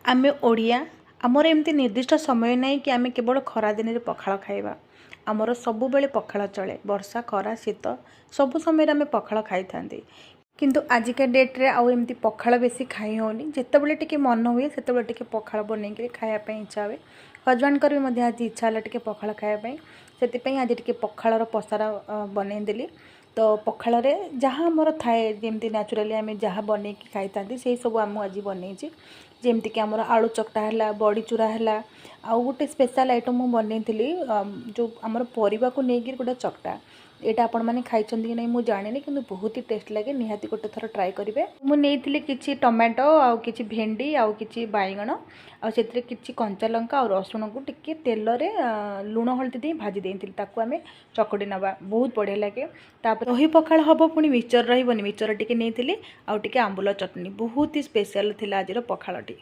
आमे ओडिया आमर एमती निर्दिष्ट समय नहीं कि आमे केवल खरा दिन रे पखाल खाइबा। आमर सबु बेले पखाल चले, वर्षा खरा शीत सबु समय आमे पखाल खाई थांती। किंतु आजिका डेट रे आउ एमती पखाल बेसी खाई होनी। जेतेबेले टिके मन हुए सेतेबेले टिके पखाल बनेइकरी खाया पई इच्छा हुए। हजबैंड कर भी मध्य आज इच्छा हला टिके पखाल खाया पई, सेति पई आज टिके पखालर पसारा बनै देली। तो पखाल रे जहाँ मोर थाए जेमती नेचुरली आमे जहाँ बनेइकी खाई थांती सेही सब आमु आज बनेइची। जेमती कि आमर आलू चकटा है, बड़ी चूरा है, आउ गोटे स्पेशल आइटम मु बनैली जो आमर परिबा को नेइकी गोटे चकटा। एटा आपण माने खाइछंती कि नै मु जानिनी, किंतु बहुत ही टेस्ट लागे। निहाती गोटे थर ट्राई करिवे। मु नेइथिली किछि टमाटो आउ किछि भेंडी आउ किछि बाइगण आउ सेतरे किछि कंचा लंका आउ रसुण को टिके तेल रे लूण हळदी दे भाजी देइथिली। ताकू आमे चकडी नबा, बहुत बढ़िया लागे। तापर दही पखाल हबो, पुनी मिचर रहिबोनी। मिचर टिके नेइथिली आउ टिके आंबुल चटनी, बहुत ही स्पेशल थिला आजिर पखालटी।